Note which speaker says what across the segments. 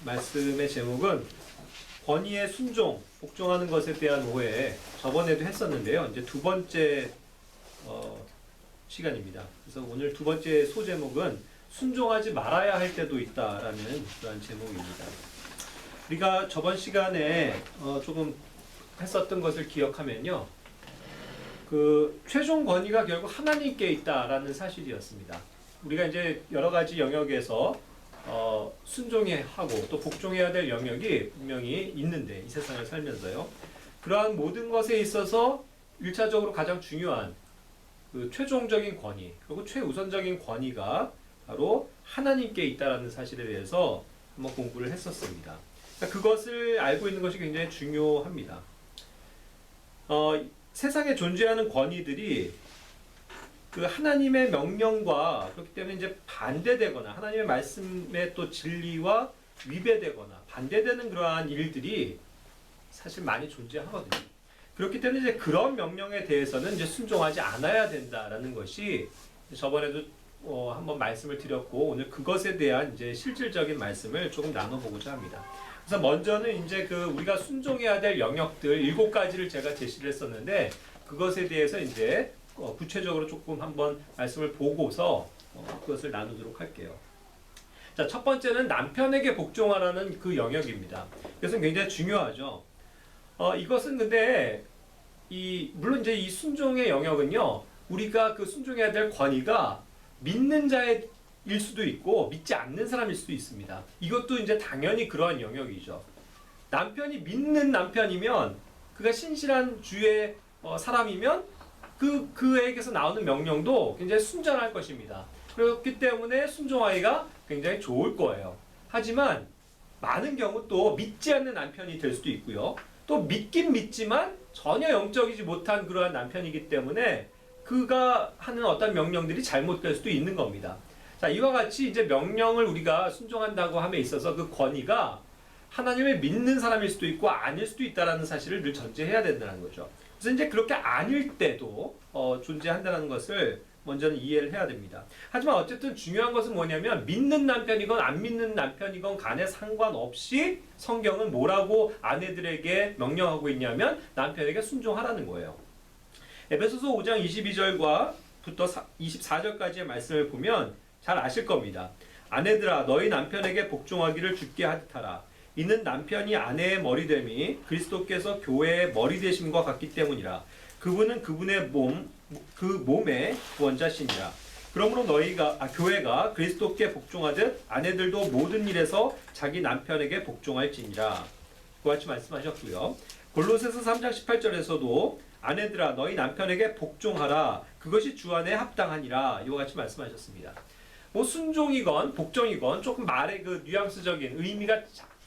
Speaker 1: 말씀의 제목은 권위의 순종, 복종하는 것에 대한 오해. 저번에도 했었는데요. 이제 두 번째 시간입니다. 그래서 오늘 두 번째 소제목은 순종하지 말아야 할 때도 있다라는 그런 제목입니다. 우리가 저번 시간에 조금 했었던 것을 기억하면요. 그 최종 권위가 결국 하나님께 있다라는 사실이었습니다. 우리가 이제 여러 가지 영역에서 순종해야 하고 또 복종해야 될 영역이 분명히 있는데, 이 세상을 살면서요. 그러한 모든 것에 있어서 1차적으로 가장 중요한 그 최종적인 권위, 그리고 최우선적인 권위가 바로 하나님께 있다라는 사실에 대해서 한번 공부를 했었습니다. 그러니까 그것을 알고 있는 것이 굉장히 중요합니다. 세상에 존재하는 권위들이 그 하나님의 명령과, 그렇기 때문에 이제 반대되거나 하나님의 말씀의 또 진리와 위배되거나 반대되는 그러한 일들이 사실 많이 존재하거든요. 그렇기 때문에 이제 그런 명령에 대해서는 이제 순종하지 않아야 된다라는 것이 저번에도 한번 말씀을 드렸고, 오늘 그것에 대한 이제 실질적인 말씀을 조금 나눠보고자 합니다. 그래서 먼저는 이제 그 우리가 순종해야 될 영역들 7가지를 제가 제시를 했었는데, 그것에 대해서 이제 구체적으로 조금 한번 말씀을 보고서 그것을 나누도록 할게요. 자, 첫 번째는 남편에게 복종하라는 그 영역입니다. 이것은 굉장히 중요하죠. 이것은 근데 물론 이제 이 순종의 영역은요, 우리가 그 순종해야 될 권위가 믿는 자일 수도 있고 믿지 않는 사람일 수도 있습니다. 이것도 이제 당연히 그러한 영역이죠. 남편이 믿는 남편이면, 그가 신실한 주의 사람이면 그에게서 나오는 명령도 굉장히 순전할 것입니다. 그렇기 때문에 순종하기가 굉장히 좋을 거예요. 하지만 많은 경우 또 믿지 않는 남편이 될 수도 있고요. 또 믿긴 믿지만 전혀 영적이지 못한 그러한 남편이기 때문에 그가 하는 어떤 명령들이 잘못될 수도 있는 겁니다. 자, 이와 같이 이제 명령을 우리가 순종한다고 함에 있어서 그 권위가 하나님을 믿는 사람일 수도 있고 아닐 수도 있다는 사실을 늘 전제해야 된다는 거죠. 그래서 이제 그렇게 아닐 때도 존재한다는 것을 먼저는 이해를 해야 됩니다. 하지만 어쨌든 중요한 것은 뭐냐면, 믿는 남편이건 안 믿는 남편이건 간에 상관없이 성경은 뭐라고 아내들에게 명령하고 있냐면 남편에게 순종하라는 거예요. 에베소서 5장 22절부터 24절까지의 말씀을 보면 잘 아실 겁니다. 아내들아, 너희 남편에게 복종하기를 주께 하듯하라. 이는 남편이 아내의 머리됨이 그리스도께서 교회의 머리 되심과 같기 때문이라. 그분은 그분의 그 몸의 구원자시니라. 그러므로 교회가 그리스도께 복종하듯 아내들도 모든 일에서 자기 남편에게 복종할지니라. 그와 같이 말씀하셨고요. 골로새서 3장 18절에서도 아내들아, 너희 남편에게 복종하라. 그것이 주 안에 합당하니라. 이와 같이 말씀하셨습니다. 순종이건 복종이건 조금 말의 그 뉘앙스적인 의미가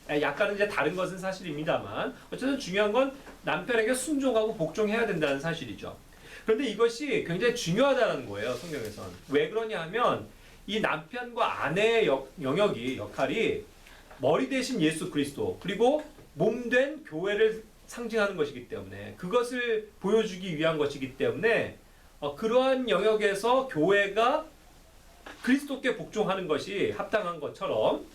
Speaker 1: 약간은 이제 다른 것은 사실입니다만, 어쨌든 중요한 건 남편에게 순종하고 복종해야 된다는 사실이죠. 그런데 이것이 굉장히 중요하다는 거예요, 성경에선. 왜 그러냐 하면, 이 남편과 아내의 역할이 머리 대신 예수 그리스도, 그리고 몸된 교회를 상징하는 것이기 때문에, 그것을 보여주기 위한 것이기 때문에 그러한 영역에서 교회가 그리스도께 복종하는 것이 합당한 것처럼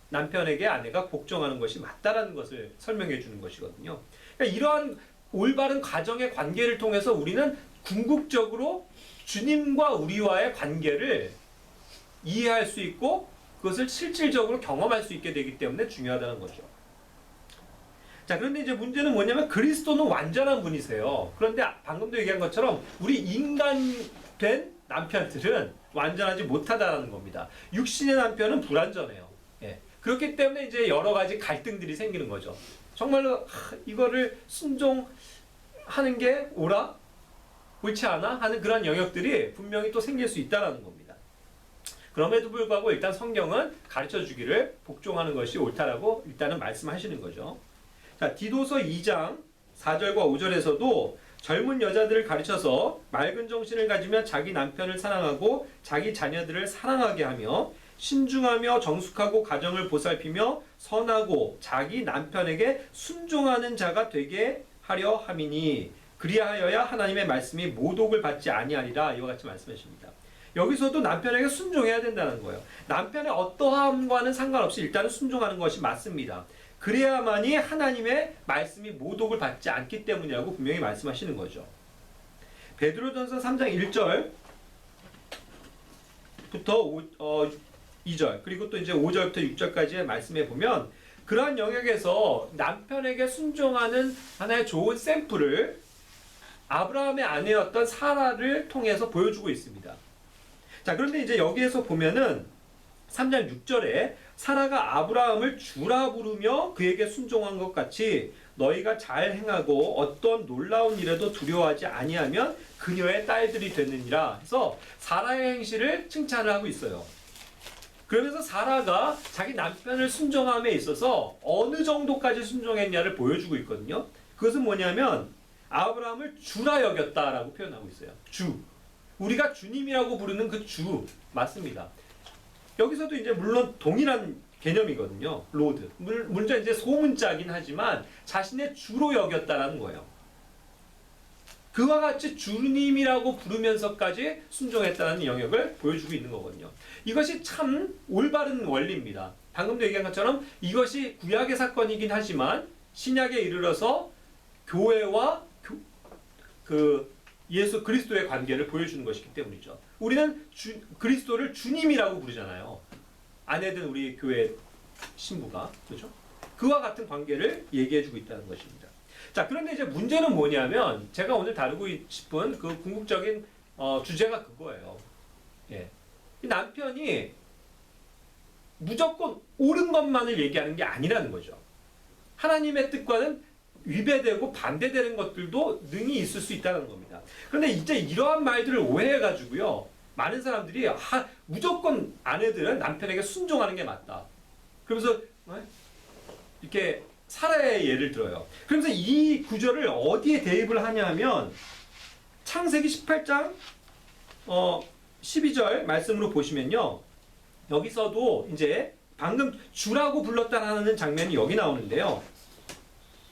Speaker 1: 남편에게 아내가 복종하는 것이 맞다라는 것을 설명해 주는 것이거든요. 그러니까 이러한 올바른 가정의 관계를 통해서 우리는 궁극적으로 주님과 우리와의 관계를 이해할 수 있고 그것을 실질적으로 경험할 수 있게 되기 때문에 중요하다는 거죠. 자, 그런데 이제 문제는 뭐냐면, 그리스도는 완전한 분이세요. 그런데 방금도 얘기한 것처럼 우리 인간된 남편들은 완전하지 못하다라는 겁니다. 육신의 남편은 불완전해요. 그렇기 때문에 이제 여러 가지 갈등들이 생기는 거죠. 정말로 이거를 순종하는 게 옳지 않아? 하는 그런 영역들이 분명히 또 생길 수 있다는 겁니다. 그럼에도 불구하고 일단 성경은 가르쳐 주기를 복종하는 것이 옳다라고 일단은 말씀하시는 거죠. 자, 디도서 2장 4절과 5절에서도 젊은 여자들을 가르쳐서 맑은 정신을 가지며 자기 남편을 사랑하고 자기 자녀들을 사랑하게 하며 신중하며 정숙하고 가정을 보살피며 선하고 자기 남편에게 순종하는 자가 되게 하려 함이니 그리하여야 하나님의 말씀이 모독을 받지 아니하리라. 이와 같이 말씀하십니다. 여기서도 남편에게 순종해야 된다는 거예요. 남편의 어떠함과는 상관없이 일단은 순종하는 것이 맞습니다. 그래야만이 하나님의 말씀이 모독을 받지 않기 때문이라고 분명히 말씀하시는 거죠. 베드로전서 3장 1절부터 2절 그리고 또 이제 5절부터 6절까지의 말씀에 보면 그러한 영역에서 남편에게 순종하는 하나의 좋은 샘플을 아브라함의 아내였던 사라를 통해서 보여주고 있습니다. 자, 그런데 이제 여기에서 보면은 3장 6절에 사라가 아브라함을 주라 부르며 그에게 순종한 것 같이 너희가 잘 행하고 어떤 놀라운 일에도 두려워하지 아니하면 그녀의 딸들이 되느니라 해서 사라의 행실을 칭찬을 하고 있어요. 그러면서 사라가 자기 남편을 순종함에 있어서 어느 정도까지 순종했냐를 보여주고 있거든요. 그것은 뭐냐면 아브라함을 주라 여겼다라고 표현하고 있어요. 주. 우리가 주님이라고 부르는 그 주 맞습니다. 여기서도 이제 물론 동일한 개념이거든요. 로드. 물론 이제 소문자긴 하지만 자신의 주로 여겼다라는 거예요. 그와 같이 주님이라고 부르면서까지 순종했다는 영역을 보여주고 있는 거거든요. 이것이 참 올바른 원리입니다. 방금도 얘기한 것처럼 이것이 구약의 사건이긴 하지만 신약에 이르러서 교회와 예수 그리스도의 관계를 보여주는 것이기 때문이죠. 우리는 그리스도를 주님이라고 부르잖아요. 아내든 우리 교회 신부가, 그렇죠? 그와 같은 관계를 얘기해주고 있다는 것입니다. 자, 그런데 이제 문제는 뭐냐면 제가 오늘 다루고 싶은 그 궁극적인 주제가 그거예요. 예. 남편이 무조건 옳은 것만을 얘기하는 게 아니라는 거죠. 하나님의 뜻과는 위배되고 반대되는 것들도 능히 있을 수 있다는 겁니다. 그런데 이제 이러한 말들을 오해해가지고요. 많은 사람들이 무조건 아내들은 남편에게 순종하는 게 맞다. 그러면서 이렇게 사라의 예를 들어요. 그러면서 이 구절을 어디에 대입을 하냐면 창세기 18장 12절 말씀으로 보시면요. 여기서도 이제 방금 주라고 불렀다는 장면이 여기 나오는데요.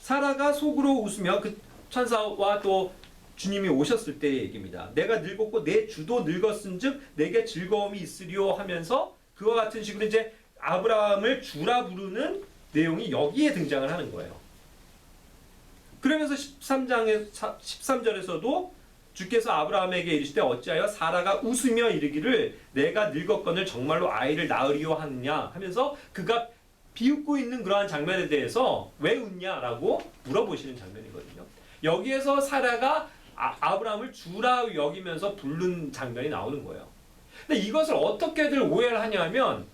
Speaker 1: 사라가 속으로 웃으며 그 천사와 또 주님이 오셨을 때의 얘기입니다. 내가 늙었고 내 주도 늙었은즉 내게 즐거움이 있으리오 하면서 그와 같은 식으로 이제 아브라함을 주라 부르는 내용이 여기에 등장을 하는 거예요. 그러면서 13절에서도 주께서 아브라함에게 이르시되 어찌하여 사라가 웃으며 이르기를 내가 늙었거늘 정말로 아이를 낳으리오 하느냐 하면서 그가 비웃고 있는 그러한 장면에 대해서 왜 웃냐라고 물어보시는 장면이거든요. 여기에서 사라가 아브라함을 주라 여기면서 부른 장면이 나오는 거예요. 근데 이것을 어떻게들 오해를 하냐면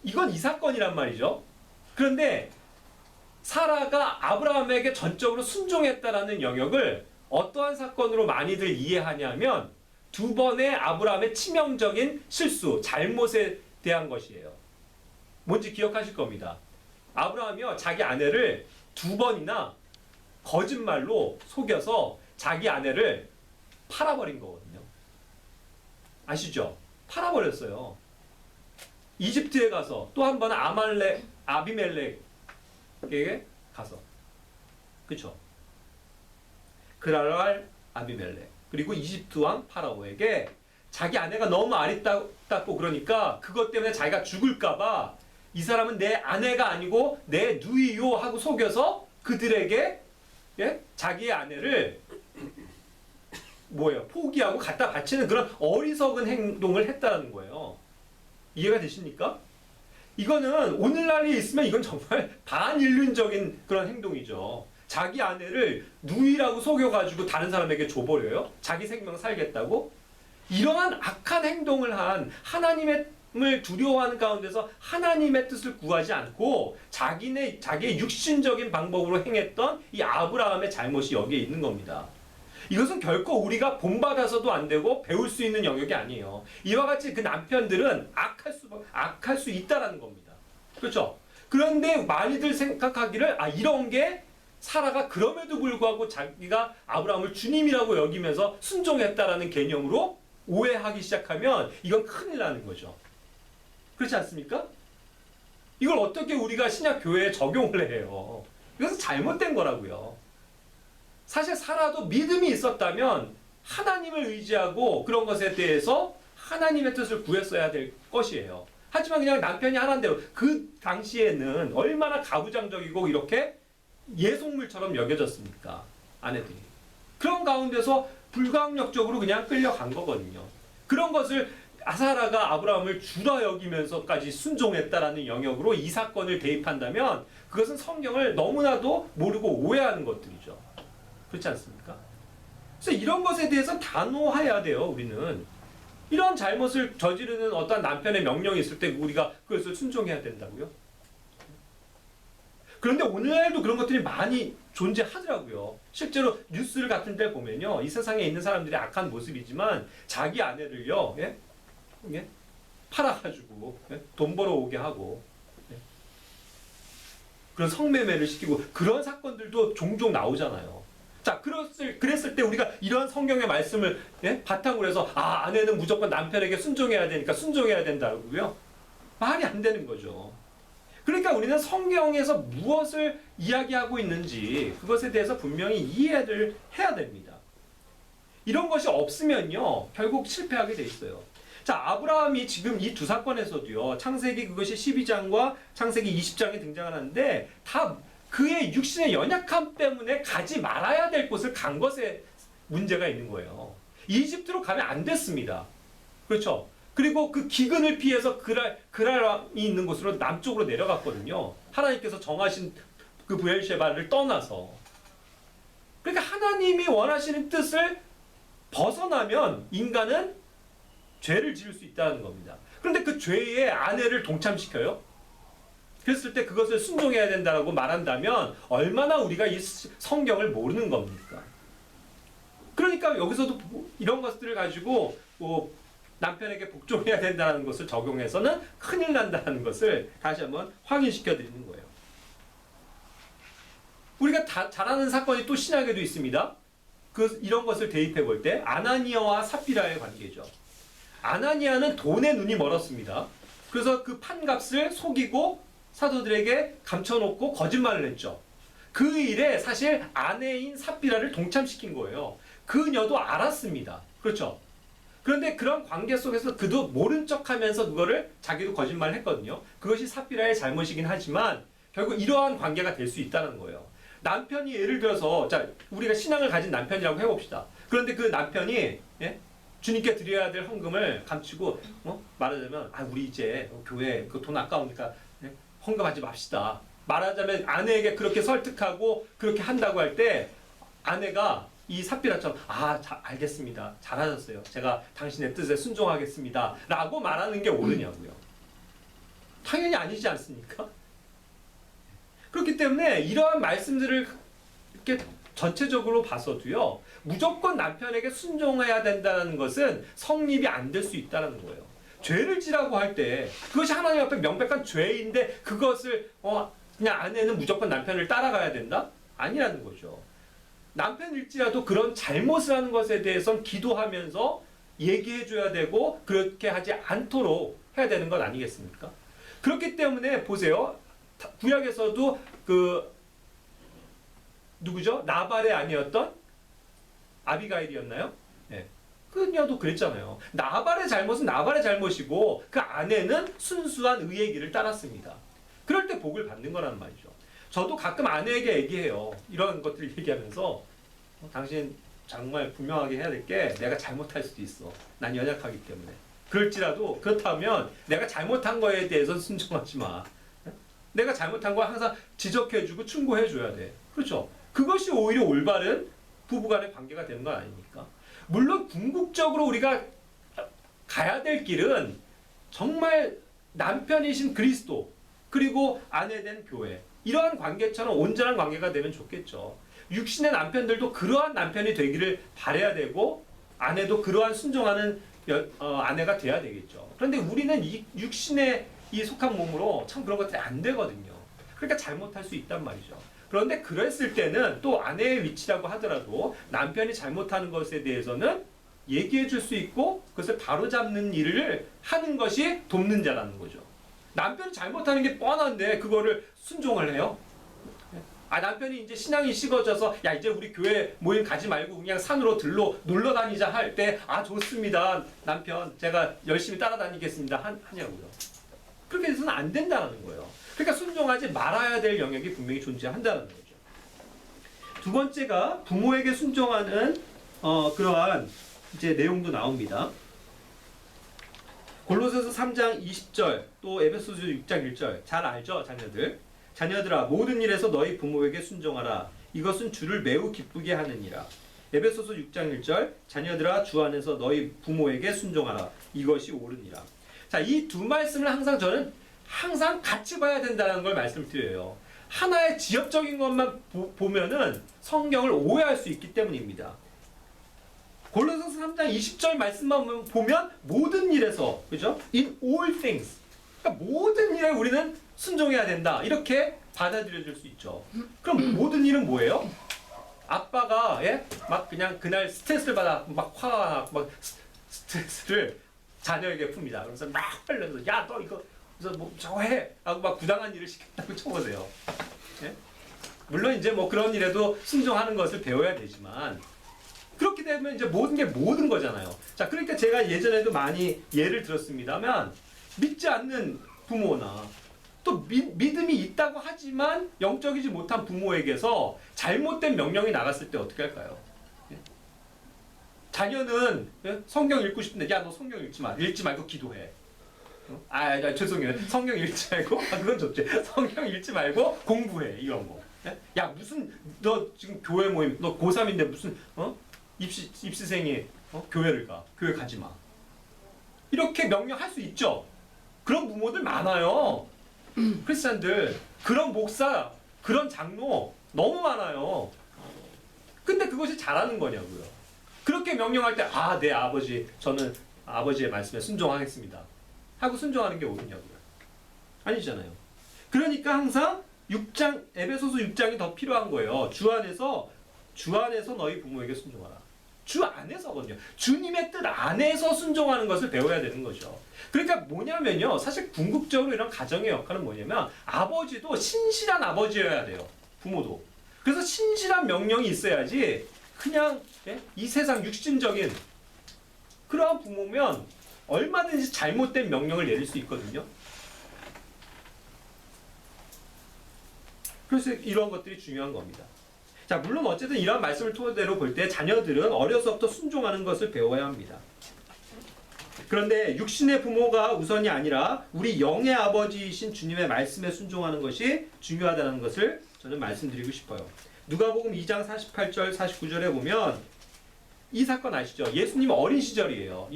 Speaker 1: 이건 이 사건이란 말이죠. 그런데 사라가 아브라함에게 전적으로 순종했다라는 영역을 어떠한 사건으로 많이들 이해하냐면 두 번의 아브라함의 치명적인 실수, 잘못에 대한 것이에요. 뭔지 기억하실 겁니다. 아브라함이요, 자기 아내를 두 번이나 거짓말로 속여서 자기 아내를 팔아버린 거거든요. 아시죠? 팔아버렸어요. 이집트에 가서 또 한 번은 아비멜렉에게 가서, 그쵸? 그랄 아비멜렉 그리고 이집트 왕 파라오에게 자기 아내가 너무 아리따고 그러니까 그것 때문에 자기가 죽을까봐 이 사람은 내 아내가 아니고 내 누이요 하고 속여서 그들에게 자기의 아내를 포기하고 갖다 바치는 그런 어리석은 행동을 했다는 거예요. 이해가 되십니까? 이거는 오늘날에 있으면 이건 정말 반인륜적인 그런 행동이죠. 자기 아내를 누이라고 속여가지고 다른 사람에게 줘버려요? 자기 생명 살겠다고? 이러한 악한 행동을 한 하나님을 두려워하는 가운데서 하나님의 뜻을 구하지 않고 자기의 육신적인 방법으로 행했던 이 아브라함의 잘못이 여기에 있는 겁니다. 이것은 결코 우리가 본받아서도 안 되고 배울 수 있는 영역이 아니에요. 이와 같이 그 남편들은 악할 수 있다라는 겁니다. 그렇죠? 그런데 많이들 생각하기를 이런 게 사라가 그럼에도 불구하고 자기가 아브라함을 주님이라고 여기면서 순종했다라는 개념으로 오해하기 시작하면 이건 큰일 나는 거죠. 그렇지 않습니까? 이걸 어떻게 우리가 신약 교회에 적용을 해요? 이것은 잘못된 거라고요. 사실 사라도 믿음이 있었다면 하나님을 의지하고 그런 것에 대해서 하나님의 뜻을 구했어야 될 것이에요. 하지만 그냥 남편이 하라는 대로, 그 당시에는 얼마나 가부장적이고 이렇게 예속물처럼 여겨졌습니까? 아내들이. 그런 가운데서 불가항력적으로 그냥 끌려간 거거든요. 그런 것을 사라가 아브라함을 주라 여기면서까지 순종했다라는 영역으로 이 사건을 대입한다면 그것은 성경을 너무나도 모르고 오해하는 것들이죠. 그렇지 않습니까? 그래서 이런 것에 대해서 단호해야 돼요. 우리는 이런 잘못을 저지르는 어떤 남편의 명령이 있을 때 우리가 그것을 순종해야 된다고요? 그런데 오늘날도 그런 것들이 많이 존재하더라고요. 실제로 뉴스를 같은 데 보면요, 이 세상에 있는 사람들의 악한 모습이지만 자기 아내를요, 예? 예? 팔아가지고 예? 돈 벌어오게 하고 예? 그런 성매매를 시키고 그런 사건들도 종종 나오잖아요. 자, 그랬을 때 우리가 이런 성경의 말씀을 예? 바탕으로 해서 아내는 무조건 남편에게 순종해야 되니까 순종해야 된다고요? 말이 안 되는 거죠. 그러니까 우리는 성경에서 무엇을 이야기하고 있는지 그것에 대해서 분명히 이해를 해야 됩니다. 이런 것이 없으면요, 결국 실패하게 돼 있어요. 자, 아브라함이 지금 이 두 사건에서도요, 창세기 그것이 12장과 창세기 20장에 등장하는데 다 그의 육신의 연약함 때문에 가지 말아야 될 곳을 간 것에 문제가 있는 거예요. 이집트로 가면 안 됐습니다. 그렇죠? 그리고 그 기근을 피해서 그랄이 있는 곳으로 남쪽으로 내려갔거든요. 하나님께서 정하신 그 브엘셰바를 떠나서. 그러니까 하나님이 원하시는 뜻을 벗어나면 인간은 죄를 지을 수 있다는 겁니다. 그런데 그 죄에 아내를 동참시켜요? 그랬을 때 그것을 순종해야 된다고 말한다면 얼마나 우리가 이 성경을 모르는 겁니까? 그러니까 여기서도 이런 것들을 가지고 남편에게 복종해야 된다는 것을 적용해서는 큰일 난다는 것을 다시 한번 확인시켜 드리는 거예요. 우리가 잘 아는 사건이 또 신약에도 있습니다. 이런 것을 대입해 볼 때 아나니아와 삽비라의 관계죠. 아나니아는 돈에 눈이 멀었습니다. 그래서 그 판값을 속이고 사도들에게 감춰놓고 거짓말을 했죠. 그 일에 사실 아내인 삽비라를 동참시킨 거예요. 그녀도 알았습니다. 그렇죠? 그런데 그런 관계 속에서 그도 모른 척하면서 그거를 자기도 거짓말을 했거든요. 그것이 삽비라의 잘못이긴 하지만 결국 이러한 관계가 될 수 있다는 거예요. 남편이 예를 들어서, 자, 우리가 신앙을 가진 남편이라고 해봅시다. 그런데 그 남편이 예? 주님께 드려야 될 헌금을 감추고 말하자면 우리 이제 교회 그 돈 아까우니까 예? 헌금하지 맙시다. 말하자면 아내에게 그렇게 설득하고 그렇게 한다고 할 때 아내가 이 삽비라처럼 알겠습니다. 잘하셨어요. 제가 당신의 뜻에 순종하겠습니다. 라고 말하는 게 옳으냐고요. 당연히 아니지 않습니까? 그렇기 때문에 이러한 말씀들을 이렇게 전체적으로 봐서도요, 무조건 남편에게 순종해야 된다는 것은 성립이 안 될 수 있다는 거예요. 죄를 지라고 할 때 그것이 하나님 앞에 명백한 죄인데 그것을 그냥 아내는 무조건 남편을 따라가야 된다? 아니라는 거죠. 남편일지라도 그런 잘못을 하는 것에 대해서는 기도하면서 얘기해줘야 되고 그렇게 하지 않도록 해야 되는 것 아니겠습니까? 그렇기 때문에 보세요. 구약에서도 누구죠? 나발의 아니었던 아비가일이었나요? 네. 그녀도 그랬잖아요. 나발의 잘못은 나발의 잘못이고 그 아내는 순수한 의의 길을 따랐습니다. 그럴 때 복을 받는 거란 말이죠. 저도 가끔 아내에게 얘기해요. 이런 것들을 얘기하면서 당신 정말 분명하게 해야 될 게 내가 잘못할 수도 있어. 난 연약하기 때문에. 그렇다면 내가 잘못한 거에 대해서 순종하지 마. 내가 잘못한 거 항상 지적해주고 충고해줘야 돼. 그렇죠? 그것이 오히려 올바른 부부간의 관계가 되는 건 아닙니까? 물론 궁극적으로 우리가 가야 될 길은 정말 남편이신 그리스도 그리고 아내된 교회 이러한 관계처럼 온전한 관계가 되면 좋겠죠. 육신의 남편들도 그러한 남편이 되기를 바라야 되고 아내도 그러한 순종하는 아내가 돼야 되겠죠. 그런데 우리는 이 육신의 이 속한 몸으로 참 그런 것들이 안 되거든요. 그러니까 잘못할 수 있단 말이죠. 그런데 그랬을 때는 또 아내의 위치라고 하더라도 남편이 잘못하는 것에 대해서는 얘기해 줄 수 있고 그것을 바로잡는 일을 하는 것이 돕는 자라는 거죠. 남편이 잘못하는 게 뻔한데 그거를 순종을 해요? 남편이 이제 신앙이 식어져서 야 이제 우리 교회 모임 가지 말고 그냥 산으로 들로 놀러 다니자 할 때 좋습니다 남편 제가 열심히 따라다니겠습니다 하냐고요. 그렇게 해서는 안 된다는 거예요. 그러니까 순종하지 말아야 될 영역이 분명히 존재한다는 거죠. 두 번째가 부모에게 순종하는 그러한 이제 내용도 나옵니다. 골로새서 3장 20절 또 에베소서 6장 1절 잘 알죠 자녀들. 자녀들아 모든 일에서 너희 부모에게 순종하라. 이것은 주를 매우 기쁘게 하느니라. 에베소서 6장 1절 자녀들아 주 안에서 너희 부모에게 순종하라. 이것이 옳으니라. 자, 이 두 말씀을 저는 항상 같이 봐야 된다는 걸 말씀드려요. 하나의 지엽적인 것만 보면은 성경을 오해할 수 있기 때문입니다. 골로새서 3장 20절 말씀만 보면 모든 일에서 그죠? In all things. 그러니까 모든 일에 우리는 순종해야 된다. 이렇게 받아들여질 수 있죠. 그럼 모든 일은 뭐예요? 아빠가 막 그냥 그날 스트레스를 받아 막 화가 막 스트레스를 자녀에게 풉니다. 그래서 막 흘려서 야 너 이거 그래서 뭐 저거 해 하고 막 부당한 일을 시켰다고 쳐보세요. 예? 물론 이제 뭐 그런 일에도 순종하는 것을 배워야 되지만 그렇게 되면 이제 모든 게 모든 거잖아요. 자, 그러니까 제가 예전에도 많이 예를 들었습니다만 믿지 않는 부모나 또 믿음이 있다고 하지만 영적이지 못한 부모에게서 잘못된 명령이 나갔을 때 어떻게 할까요? 예? 자녀는 성경 읽고 싶은데 야 너 성경 읽지 말고 기도해. 죄송해요. 성경 읽지 말고 그건 좋지. 성경 읽지 말고 공부해 이런 거. 예? 야 무슨 너 지금 교회 모임 너 고3인데 무슨 입시생이 교회를 가. 교회 가지 마. 이렇게 명령할 수 있죠. 그런 부모들 많아요. 크리스찬들 그런 목사 그런 장로 너무 많아요. 근데 그것이 잘하는 거냐고요. 그렇게 명령할 때 네 아버지 저는 아버지의 말씀에 순종하겠습니다 하고 순종하는 게 옳으냐고요. 아니잖아요. 그러니까 항상 6장 에베소서 6장이 더 필요한 거예요. 주 안에서 너희 부모에게 순종하라. 주 안에서거든요. 주님의 뜻 안에서 순종하는 것을 배워야 되는 거죠. 그러니까 뭐냐면요. 사실 궁극적으로 이런 가정의 역할은 뭐냐면 아버지도 신실한 아버지여야 돼요. 부모도. 그래서 신실한 명령이 있어야지 그냥 이 세상 육신적인 그러한 부모면 얼마든지 잘못된 명령을 내릴 수 있거든요. 그래서 이런 것들이 중요한 겁니다. 자, 물론 어쨌든 이런 말씀을 토대로 볼 때 자녀들은 어려서부터 순종하는 것을 배워야 합니다. 그런데 육신의 부모가 우선이 아니라 우리 영의 아버지이신 주님의 말씀에 순종하는 것이 중요하다는 것을 저는 말씀드리고 싶어요. 누가복음 2장 48절 49절에 보면 이 사건 아시죠? 예수님 어린 시절이에요.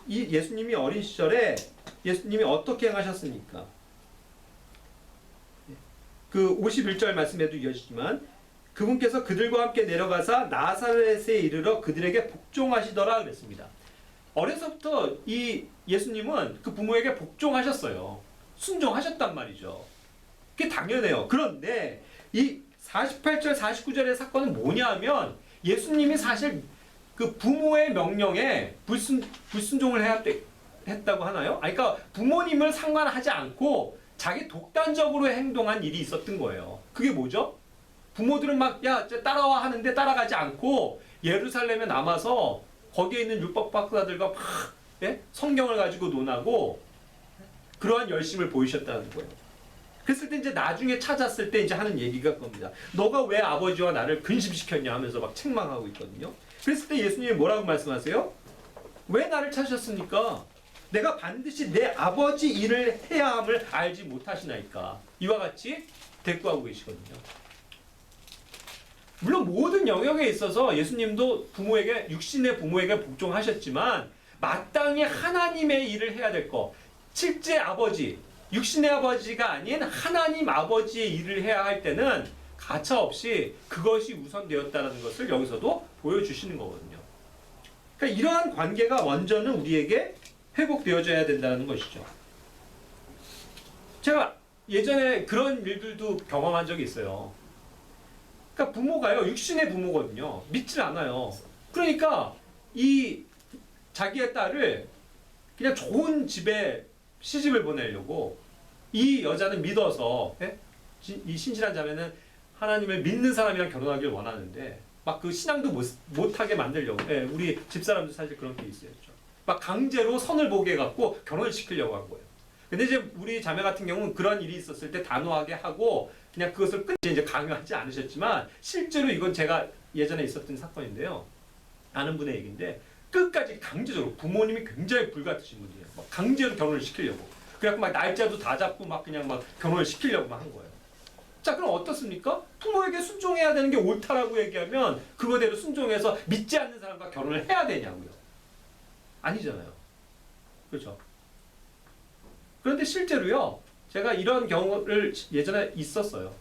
Speaker 1: 예수님이 어린 시절에 예수님이 어떻게 행하셨습니까? 그 51절 말씀에도 이어지지만 그분께서 그들과 함께 내려가사 나사렛에 이르러 그들에게 복종하시더라 그랬습니다. 어려서부터 이 예수님은 그 부모에게 복종하셨어요. 순종하셨단 말이죠. 그게 당연해요. 그런데 이 48절 49절의 사건은 뭐냐 하면 예수님이 사실 그 부모의 명령에 불순종을 했다고 하나요? 그러니까 부모님을 상관하지 않고 자기 독단적으로 행동한 일이 있었던 거예요. 그게 뭐죠? 부모들은 막 야 따라와 하는데 따라가지 않고 예루살렘에 남아서 거기에 있는 율법 박사들과 막 성경을 가지고 논하고 그러한 열심을 보이셨다는 거예요. 그랬을 때 이제 나중에 찾았을 때 이제 하는 얘기가 겁니다. 너가 왜 아버지와 나를 근심시켰냐 하면서 막 책망하고 있거든요. 그랬을 때 예수님이 뭐라고 말씀하세요? 왜 나를 찾으셨습니까? 내가 반드시 내 아버지 일을 해야 함을 알지 못하시나이까. 이와 같이 대꾸하고 계시거든요. 물론 모든 영역에 있어서 예수님도 육신의 부모에게 복종하셨지만 마땅히 하나님의 일을 해야 될 거, 실제 아버지, 육신의 아버지가 아닌 하나님 아버지의 일을 해야 할 때는 가차없이 그것이 우선되었다는 것을 여기서도 보여주시는 거거든요. 그러니까 이러한 관계가 먼저는 우리에게 회복되어져야 된다는 것이죠. 제가 예전에 그런 일들도 경험한 적이 있어요. 그러니까 부모가요, 육신의 부모거든요. 믿질 않아요. 그러니까 이 자기의 딸을 그냥 좋은 집에 시집을 보내려고 이 여자는 믿어서 이 신실한 자매는 하나님을 믿는 사람이랑 결혼하길 원하는데 막 그 신앙도 못하게 만들려고. 예, 우리 집사람도 사실 그런 케이스였죠. 막 강제로 선을 보게 해갖고 결혼을 시키려고 한 거예요. 근데 이제 우리 자매 같은 경우는 그런 일이 있었을 때 단호하게 하고 그냥 그것을 끊지 이제 강요하지 않으셨지만 실제로 이건 제가 예전에 있었던 사건인데요. 아는 분의 얘기인데 끝까지 강제적으로 부모님이 굉장히 불같으신 분이에요. 막 강제로 결혼을 시키려고. 그래갖고 막 날짜도 다 잡고 막 그냥 막 결혼을 시키려고 막 한 거예요. 자, 그럼 어떻습니까? 부모에게 순종해야 되는 게 옳다라고 얘기하면 그거대로 순종해서 믿지 않는 사람과 결혼을 해야 되냐고요. 아니잖아요. 그렇죠? 그런데 실제로요, 제가 이런 경우를 예전에 있었어요.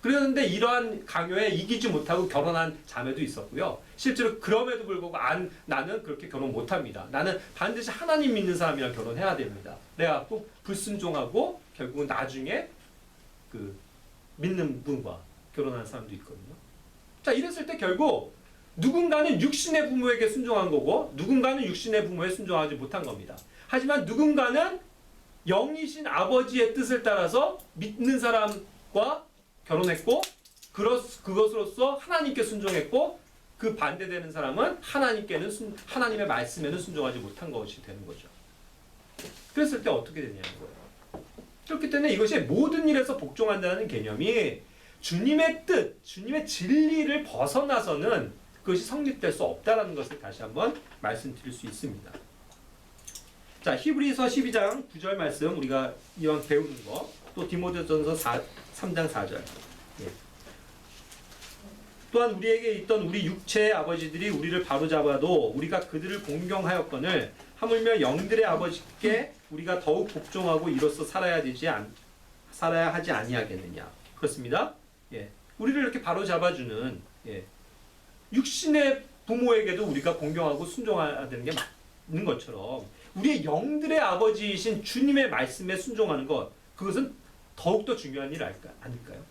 Speaker 1: 그랬는데 이러한 강요에 이기지 못하고 결혼한 자매도 있었고요. 실제로 그럼에도 불구하고 나는 그렇게 결혼 못합니다. 나는 반드시 하나님 믿는 사람이랑 결혼해야 됩니다. 내가 꼭 불순종하고 결국은 나중에 그 믿는 분과 결혼한 사람도 있거든요. 자, 이랬을 때 결국 누군가는 육신의 부모에게 순종한 거고 누군가는 육신의 부모에 순종하지 못한 겁니다. 하지만 누군가는 영이신 아버지의 뜻을 따라서 믿는 사람과 결혼했고 그것으로서 하나님께 순종했고 그 반대되는 사람은 하나님의 말씀에는 순종하지 못한 것이 되는 거죠. 그랬을 때 어떻게 되냐는 거예요. 그렇기 때문에 이것이 모든 일에서 복종한다는 개념이 주님의 뜻, 주님의 진리를 벗어나서는 그것이 성립될 수 없다는 것을 다시 한번 말씀드릴 수 있습니다. 자, 히브리서 12장 9절 말씀 우리가 이왕 배우는 거, 또 디모데전서 3장 4절. 예. 또한 우리에게 있던 우리 육체의 아버지들이 우리를 바로잡아도 우리가 그들을 공경하였거늘 하물며 영들의 아버지께 우리가 더욱 복종하고 이로써 살아야 하지 아니하겠느냐. 그렇습니다. 예. 우리를 이렇게 바로잡아주는 육신의 부모에게도 우리가 공경하고 순종해야 되는 게 맞는 것처럼 우리의 영들의 아버지이신 주님의 말씀에 순종하는 것, 그것은 더욱더 중요한 일 아닐까요?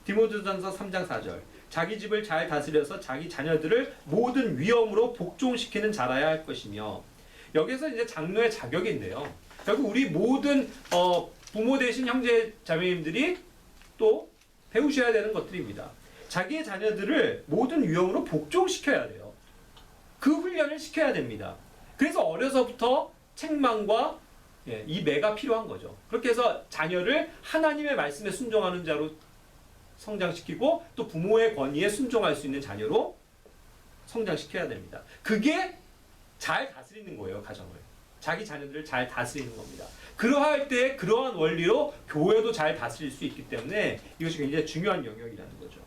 Speaker 1: 디모데전서 3장 4절. 자기 집을 잘 다스려서 자기 자녀들을 모든 위엄으로 복종시키는 자라야 할 것이며, 여기서 이제 장로의 자격인데요. 결국 우리 모든 부모 되신 형제 자매님들이 또 배우셔야 되는 것들입니다. 자기의 자녀들을 모든 위엄으로 복종시켜야 돼요. 그 훈련을 시켜야 됩니다. 그래서 어려서부터 책망과 이 매가 필요한 거죠. 그렇게 해서 자녀를 하나님의 말씀에 순종하는 자로 성장시키고 또 부모의 권위에 순종할 수 있는 자녀로 성장시켜야 됩니다. 그게 잘 다스리는 거예요, 가정을. 자기 자녀들을 잘 다스리는 겁니다. 그러할 때 그러한 원리로 교회도 잘 다스릴 수 있기 때문에 이것이 굉장히 중요한 영역이라는 거죠.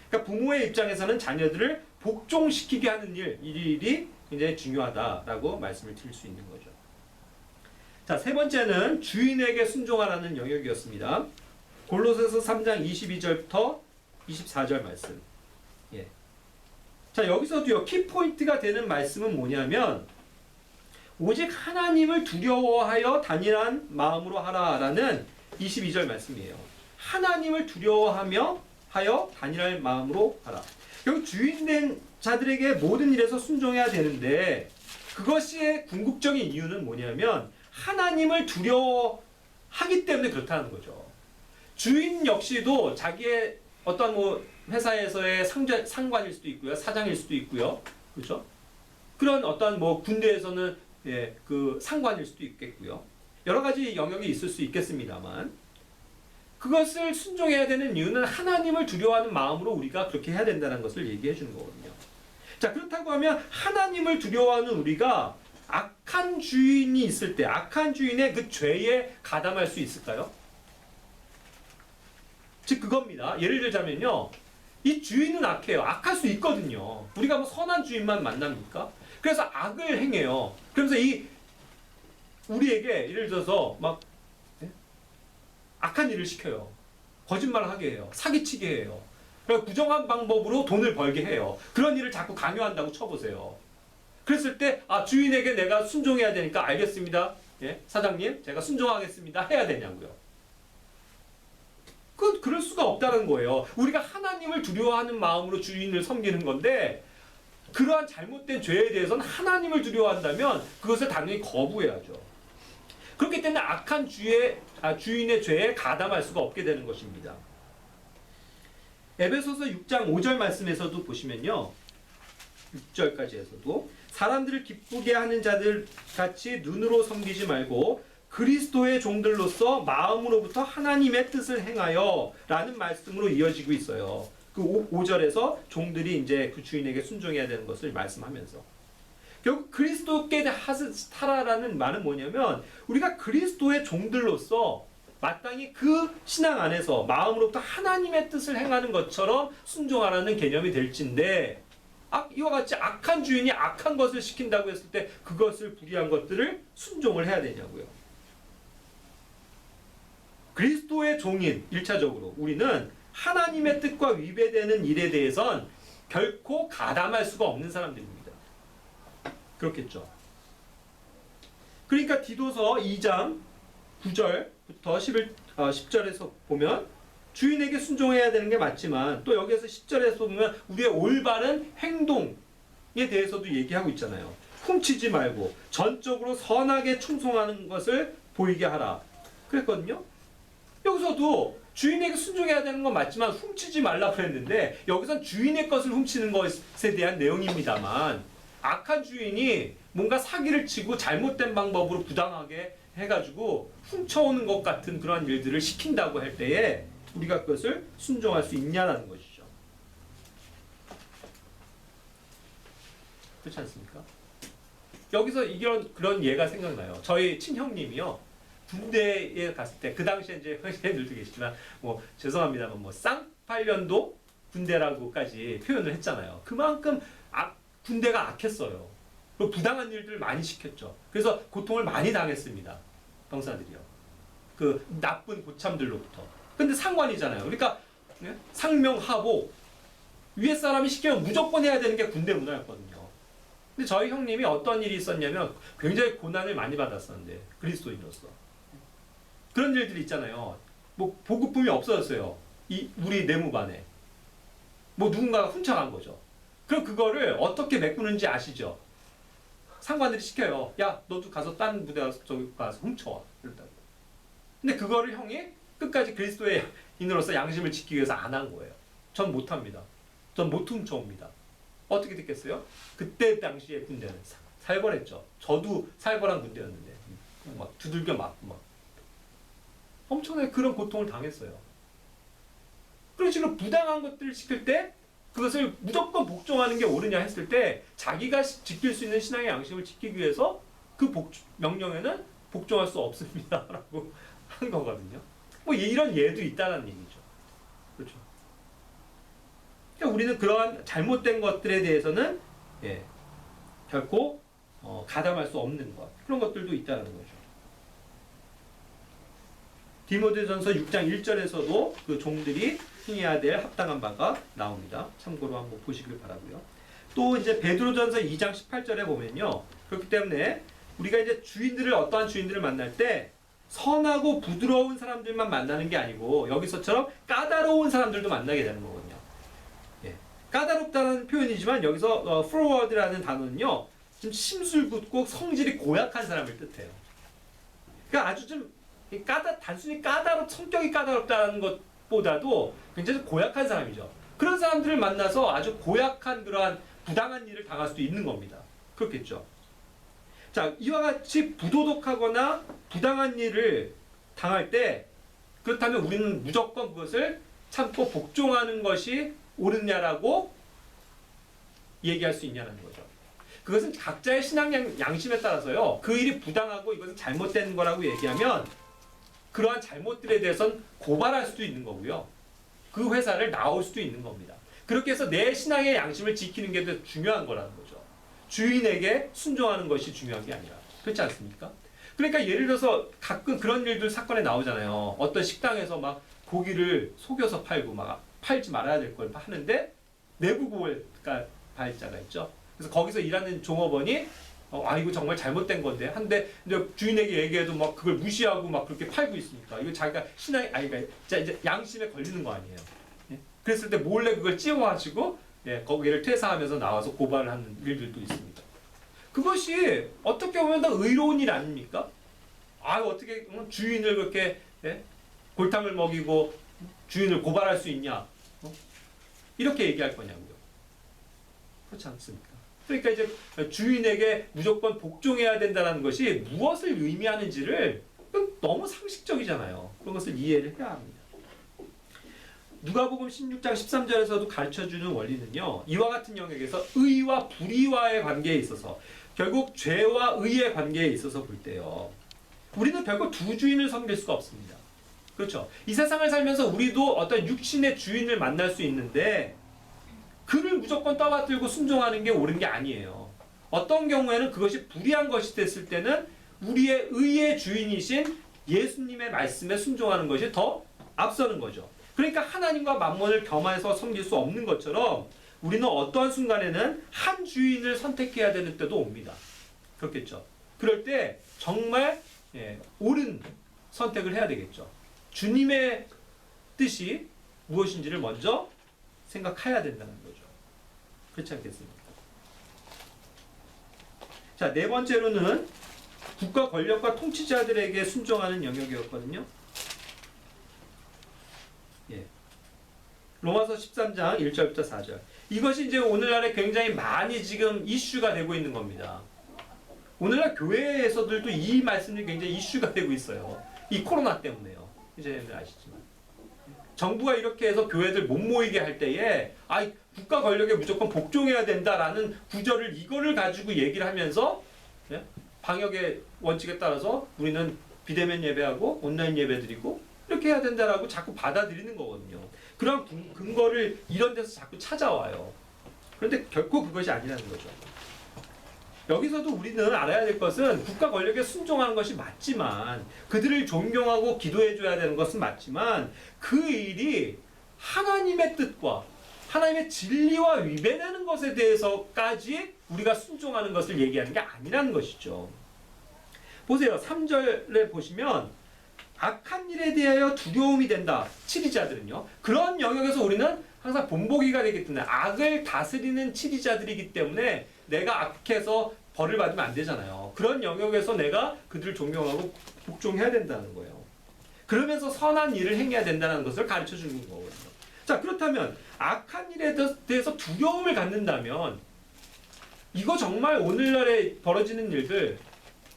Speaker 1: 그러니까 부모의 입장에서는 자녀들을 복종시키게 하는 일이 굉장히 중요하다라고 말씀을 드릴 수 있는 거죠. 자, 세 번째는 주인에게 순종하라는 영역이었습니다. 골로새서 3장 22절부터 24절 말씀. 예. 자, 여기서도요, 키포인트가 되는 말씀은 뭐냐면, 오직 하나님을 두려워하여 단일한 마음으로 하라라는 22절 말씀이에요. 하나님을 두려워하여 단일한 마음으로 하라. 결국 주인된 자들에게 모든 일에서 순종해야 되는데, 그것이 궁극적인 이유는 뭐냐면 하나님을 두려워하기 때문에 그렇다는 거죠. 주인 역시도 자기의 어떤 회사에서의 상관일 수도 있고요, 사장일 수도 있고요, 그렇죠? 그런 어떤 군대에서는 그 상관일 수도 있겠고요. 여러 가지 영역이 있을 수 있겠습니다만, 그것을 순종해야 되는 이유는 하나님을 두려워하는 마음으로 우리가 그렇게 해야 된다는 것을 얘기해 주는 거거든요. 자, 그렇다고 하면 하나님을 두려워하는 우리가 악한 주인이 있을 때 악한 주인의 그 죄에 가담할 수 있을까요? 즉 그겁니다. 예를 들자면요, 이 주인은 악해요. 악할 수 있거든요. 우리가 선한 주인만 만납니까? 그래서 악을 행해요. 그러면서 우리에게 예를 들어서 악한 일을 시켜요. 거짓말을 하게 해요. 사기치게 해요. 그리고 부정한 방법으로 돈을 벌게 해요. 그런 일을 자꾸 강요한다고 쳐보세요. 그랬을 때 주인에게 내가 순종해야 되니까 알겠습니다. 사장님, 제가 순종하겠습니다. 해야 되냐고요. 그럴 수가 없다는 거예요. 우리가 하나님을 두려워하는 마음으로 주인을 섬기는 건데, 그러한 잘못된 죄에 대해서는 하나님을 두려워한다면 그것을 당연히 거부해야죠. 그렇기 때문에 악한 주인의 죄에 가담할 수가 없게 되는 것입니다. 에베소서 6장 5절 말씀에서도 보시면요. 6절까지에서도 사람들을 기쁘게 하는 자들 같이 눈으로 섬기지 말고 그리스도의 종들로서 마음으로부터 하나님의 뜻을 행하여 라는 말씀으로 이어지고 있어요. 그 5절에서 종들이 이제 그 주인에게 순종해야 되는 것을 말씀하면서 결국 그리스도께 하라라는 말은 뭐냐면 우리가 그리스도의 종들로서 마땅히 그 신앙 안에서 마음으로부터 하나님의 뜻을 행하는 것처럼 순종하라는 개념이 될진데 이와 같이 악한 주인이 악한 것을 시킨다고 했을 때 그것을 불의한 것들을 순종을 해야 되냐고요. 그리스도의 종인 1차적으로 우리는 하나님의 뜻과 위배되는 일에 대해선 결코 가담할 수가 없는 사람들입니다. 그렇겠죠. 그러니까 디도서 2장 9절부터 10절에서 보면 주인에게 순종해야 되는 게 맞지만 또 여기에서 10절에서 보면 우리의 올바른 행동에 대해서도 얘기하고 있잖아요. 훔치지 말고 전적으로 선하게 충성하는 것을 보이게 하라. 그랬거든요. 여기서도 주인에게 순종해야 되는 건 맞지만 훔치지 말라고 그랬는데 여기선 주인의 것을 훔치는 것에 대한 내용입니다만 악한 주인이 뭔가 사기를 치고 잘못된 방법으로 부당하게 해가지고 훔쳐오는 것 같은 그런 일들을 시킨다고 할 때에 우리가 그것을 순종할 수 있냐라는 것이죠. 그렇지 않습니까? 여기서 그런 예가 생각나요. 저희 친형님이요. 군대에 갔을 때 그 당시에 이제 형님들도 계시지만 뭐 죄송합니다만 뭐 쌍팔년도 군대라고까지 표현을 했잖아요. 그만큼 군대가 악했어요. 그리고 부당한 일들을 많이 시켰죠. 그래서 고통을 많이 당했습니다. 병사들이요. 그 나쁜 고참들로부터. 근데 상관이잖아요. 그러니까 상명하복 위에 사람이 시키면 무조건 해야 되는 게 군대 문화였거든요. 근데 저희 형님이 어떤 일이 있었냐면 굉장히 고난을 많이 받았었는데 그리스도인으로서 그런 일들이 있잖아요. 뭐 보급품이 없어졌어요. 우리 내무반에 뭐 누군가가 훔쳐간 거죠. 그럼 그거를 어떻게 메꾸는지 아시죠? 상관들이 시켜요. 야, 너도 가서 딴 부대 가서 훔쳐와. 이랬다고. 근데 그거를 형이 끝까지 그리스도의 인으로서 양심을 지키기 위해서 안 한 거예요. 전 못합니다. 전 못 훔쳐옵니다. 어떻게 됐겠어요? 그때 당시에 군대는 살벌했죠. 저도 살벌한 군대였는데 막 두들겨 맞고 막 엄청나게 그런 고통을 당했어요. 그런 식으로 부당한 것들을 시킬 때 그것을 무조건 복종하는 게 옳으냐 했을 때 자기가 지킬 수 있는 신앙의 양심을 지키기 위해서 그 명령에는 복종할 수 없습니다 라고 한 거거든요. 뭐 이런 예도 있다는 얘기죠. 그렇죠. 그러니까 우리는 그러한 잘못된 것들에 대해서는 결코 가담할 수 없는 것, 그런 것들도 있다는 거죠. 디모데전서 6장 1절에서도 그 종들이 행해야 될 합당한 바가 나옵니다. 참고로 한번 보시길 바라고요. 또 이제 베드로전서 2장 18절에 보면요. 그렇기 때문에 우리가 이제 어떠한 주인들을 만날 때 선하고 부드러운 사람들만 만나는 게 아니고 여기서처럼 까다로운 사람들도 만나게 되는 거거든요. 까다롭다는 표현이지만 여기서 forward라는 단어는요. 좀 심술궂고 성질이 고약한 사람을 뜻해요. 그러니까 아주 좀 단순히 성격이 까다롭다는 것보다도 굉장히 고약한 사람이죠. 그런 사람들을 만나서 아주 고약한 그러한 부당한 일을 당할 수도 있는 겁니다. 그렇겠죠. 자, 이와 같이 부도덕하거나 부당한 일을 당할 때 그렇다면 우리는 무조건 그것을 참고 복종하는 것이 옳으냐라고 얘기할 수 있냐는 거죠. 그것은 각자의 신앙 양심에 따라서요. 그 일이 부당하고 이것은 잘못된 거라고 얘기하면 그러한 잘못들에 대해서는 고발할 수도 있는 거고요. 그 회사를 나올 수도 있는 겁니다. 그렇게 해서 내 신앙의 양심을 지키는 게 더 중요한 거라는 거죠. 주인에게 순종하는 것이 중요한 게 아니라. 그렇지 않습니까? 그러니까 예를 들어서 가끔 그런 일들 사건에 나오잖아요. 어떤 식당에서 막 고기를 속여서 팔고 막 팔지 말아야 될 걸 하는데 내부 고발자가 있죠. 그래서 거기서 일하는 종업원이 이거 정말 잘못된 건데 한데 이제 주인에게 얘기해도 막 그걸 무시하고 막 그렇게 팔고 있으니까 이거 자기가 그러니까 이제 양심에 걸리는 거 아니에요. 예? 그랬을 때 몰래 그걸 찌워가지고 거기를 퇴사하면서 나와서 고발을 하는 일들도 있습니다. 그것이 어떻게 보면 더 의로운 일 아닙니까? 어떻게 주인을 그렇게 골탕을 먹이고 주인을 고발할 수 있냐? 이렇게 얘기할 거냐고요. 그렇지 않습니까? 그러니까 이제 주인에게 무조건 복종해야 된다는 것이 무엇을 의미하는지를 너무 상식적이잖아요. 그런 것을 이해를 해야 합니다. 누가복음 16장 13절에서도 가르쳐주는 원리는요. 이와 같은 영역에서 의와 불의와의 관계에 있어서 결국 죄와 의의 관계에 있어서 볼 때요. 우리는 결국 두 주인을 섬길 수가 없습니다. 그렇죠? 이 세상을 살면서 우리도 어떤 육신의 주인을 만날 수 있는데 그를 무조건 떠받들고 순종하는 게 옳은 게 아니에요. 어떤 경우에는 그것이 불의한 것이 됐을 때는 우리의 의의 주인이신 예수님의 말씀에 순종하는 것이 더 앞서는 거죠. 그러니까 하나님과 만몬을 겸해서 섬길 수 없는 것처럼 우리는 어떠한 순간에는 한 주인을 선택해야 되는 때도 옵니다. 그렇겠죠. 그럴 때 정말 옳은 선택을 해야 되겠죠. 주님의 뜻이 무엇인지를 먼저 생각해야 된다는 거죠. 그렇지 않겠습니까? 자, 네 번째로는 국가 권력과 통치자들에게 순종하는 영역이었거든요. 로마서 13장 1절부터 4절. 이것이 이제 오늘날에 굉장히 많이 지금 이슈가 되고 있는 겁니다. 오늘날 교회에서들도 이 말씀이 굉장히 이슈가 되고 있어요. 이 코로나 때문에요. 이제 아시지만. 정부가 이렇게 해서 교회들 못 모이게 할 때에 국가 권력에 무조건 복종해야 된다라는 구절을 이거를 가지고 얘기를 하면서 방역의 원칙에 따라서 우리는 비대면 예배하고 온라인 예배 드리고 이렇게 해야 된다라고 자꾸 받아들이는 거거든요. 그런 근거를 이런 데서 자꾸 찾아와요. 그런데 결코 그것이 아니라는 거죠. 여기서도 우리는 알아야 될 것은 국가 권력에 순종하는 것이 맞지만 그들을 존경하고 기도해줘야 되는 것은 맞지만 그 일이 하나님의 뜻과 하나님의 진리와 위배되는 것에 대해서까지 우리가 순종하는 것을 얘기하는 게 아니라는 것이죠. 보세요. 3절에 보시면 악한 일에 대하여 두려움이 된다. 치리자들은요. 그런 영역에서 우리는 항상 본보기가 되기 때문에 악을 다스리는 치리자들이기 때문에 내가 악해서 벌을 받으면 안 되잖아요. 그런 영역에서 내가 그들을 존경하고 복종해야 된다는 거예요. 그러면서 선한 일을 행해야 된다는 것을 가르쳐 주는 거거든요. 자, 그렇다면 악한 일에 대해서 두려움을 갖는다면 이거 정말 오늘날에 벌어지는 일들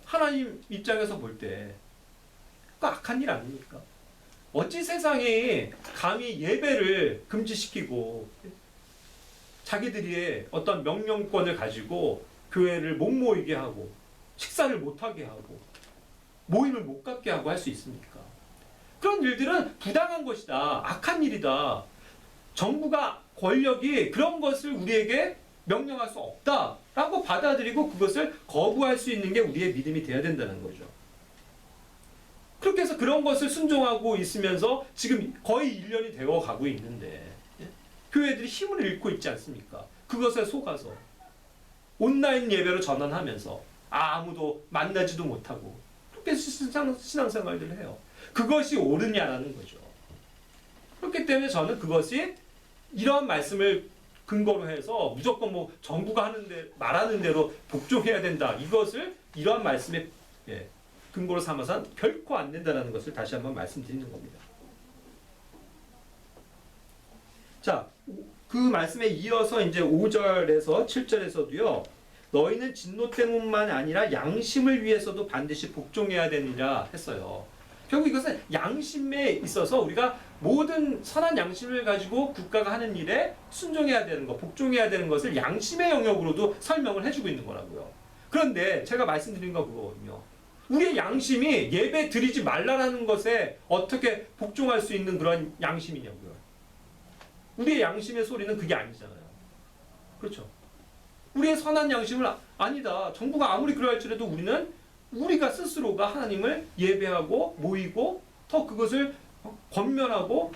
Speaker 1: 하나님 입장에서 볼 때 악한 일 아닙니까? 어찌 세상이 감히 예배를 금지시키고 자기들이 어떤 명령권을 가지고 교회를 못 모이게 하고 식사를 못하게 하고 모임을 못 갖게 하고 할 수 있습니까? 그런 일들은 부당한 것이다. 악한 일이다. 정부가 권력이 그런 것을 우리에게 명령할 수 없다라고 받아들이고 그것을 거부할 수 있는 게 우리의 믿음이 돼야 된다는 거죠. 그렇게 해서 그런 것을 순종하고 있으면서 지금 거의 1년이 되어 가고 있는데 교회들이 힘을 잃고 있지 않습니까? 그것에 속아서 온라인 예배로 전환하면서 아무도 만나지도 못하고 그렇게 신앙생활들을 해요. 그것이 옳으냐라는 거죠. 그렇기 때문에 저는 그것이 이런 말씀을 근거로 해서 무조건 뭐 정부가 말하는 대로 복종해야 된다. 이것을 이러한 말씀에 근거로 삼아서는 결코 안 된다는 것을 다시 한번 말씀드리는 겁니다. 자, 그 말씀에 이어서 이제 5절에서 7절에서도요. 너희는 진노 때문만 아니라 양심을 위해서도 반드시 복종해야 되느니라 했어요. 결국 이것은 양심에 있어서 우리가 모든 선한 양심을 가지고 국가가 하는 일에 순종해야 되는 것, 복종해야 되는 것을 양심의 영역으로도 설명을 해주고 있는 거라고요. 그런데 제가 말씀드린 거 그거거든요. 우리의 양심이 예배 드리지 말라라는 것에 어떻게 복종할 수 있는 그런 양심이냐고요. 우리의 양심의 소리는 그게 아니잖아요. 그렇죠? 우리의 선한 양심을 아니다. 정부가 아무리 그러할지라도 우리는 우리가 스스로가 하나님을 예배하고 모이고 더 그것을 권면하고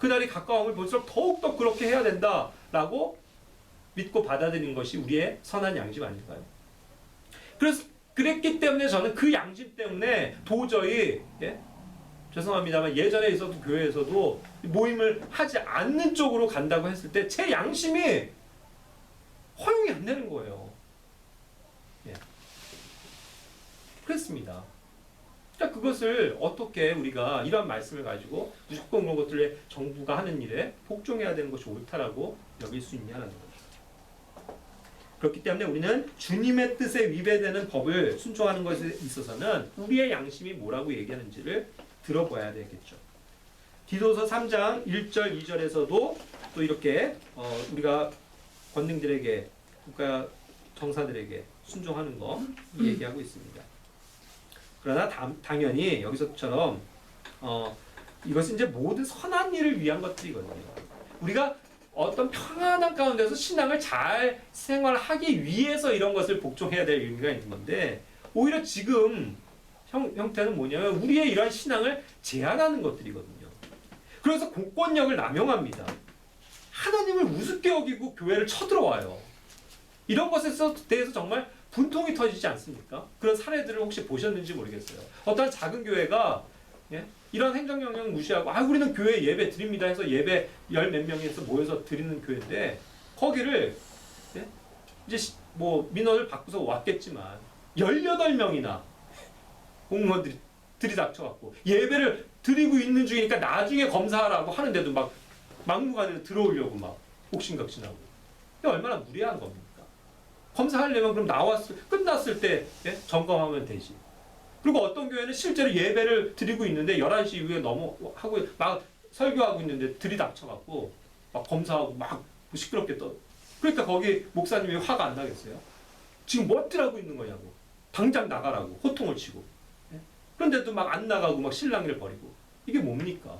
Speaker 1: 그날이 가까움을 볼수록 더욱더 그렇게 해야 된다라고 믿고 받아들인 것이 우리의 선한 양심 아닐까요? 그랬기 때문에 저는 그 양심 때문에 도저히 죄송합니다만 예전에 있어도 교회에서도 모임을 하지 않는 쪽으로 간다고 했을 때 제 양심이 허용이 안 되는 거예요. 그랬습니다. 자, 그것을 어떻게 우리가 이런 말씀을 가지고 무조건 그런 것들에 정부가 하는 일에 복종해야 되는 것이 옳다라고 여길 수 있냐는 거죠. 그렇기 때문에 우리는 주님의 뜻에 위배되는 법을 순종하는 것에 있어서는 우리의 양심이 뭐라고 얘기하는지를 들어봐야 되겠죠. 디도서 3장 1절 2절에서도 또 이렇게 우리가 권능들에게 국가 정사들에게 순종하는 거 얘기하고 있습니다. 그러나 당연히 여기서처럼 이것은 이제 모든 선한 일을 위한 것들이거든요. 우리가 어떤 평안한 가운데서 신앙을 잘 생활하기 위해서 이런 것을 복종해야 될 의미가 있는 건데 오히려 지금 형태는 뭐냐면 우리의 이러한 신앙을 제한하는 것들이거든요. 그래서 공권력을 남용합니다. 하나님을 우습게 여기고 교회를 쳐들어와요. 이런 것에 대해서 정말 분통이 터지지 않습니까? 그런 사례들을 혹시 보셨는지 모르겠어요. 어떤 작은 교회가 이런 행정명령 무시하고 우리는 교회 예배 드립니다 해서 예배 열 몇 명에서 모여서 드리는 교회인데 거기를 이제 뭐 민원을 받고서 왔겠지만 18명이나 공무원들이 들이닥쳐갖고 예배를 드리고 있는 중이니까 나중에 검사하라고 하는데도 막 막무가내로 들어오려고 막 옥신각신하고 얼마나 무례한 겁니까? 검사하려면 그럼 끝났을 때 점검하면 되지. 그리고 어떤 교회는 실제로 예배를 드리고 있는데 11시 이후에 넘어하고 막 설교하고 있는데 들이닥쳐갖고 막 검사하고 막 시끄럽게 떠. 그러니까 거기 목사님이 화가 안 나겠어요? 지금 뭐 어쩌라고 있는 거냐고. 당장 나가라고 호통을 치고. 그런데도 막 안 나가고 막 실랑이를 벌이고. 이게 뭡니까?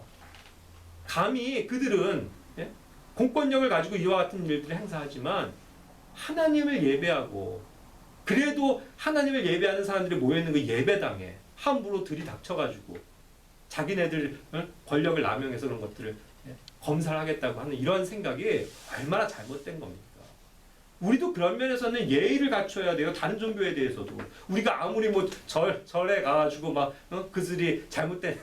Speaker 1: 감히 그들은 공권력을 가지고 이와 같은 일들을 행사하지만 하나님을 예배하고 그래도 하나님을 예배하는 사람들이 모여있는 그 예배당에 함부로 들이닥쳐가지고 자기네들 권력을 남용해서 그런 것들을 검사를 하겠다고 하는 이런 생각이 얼마나 잘못된 겁니까? 우리도 그런 면에서는 예의를 갖춰야 돼요. 다른 종교에 대해서도. 우리가 아무리 뭐 절에 가가지고 막 그들이 잘못된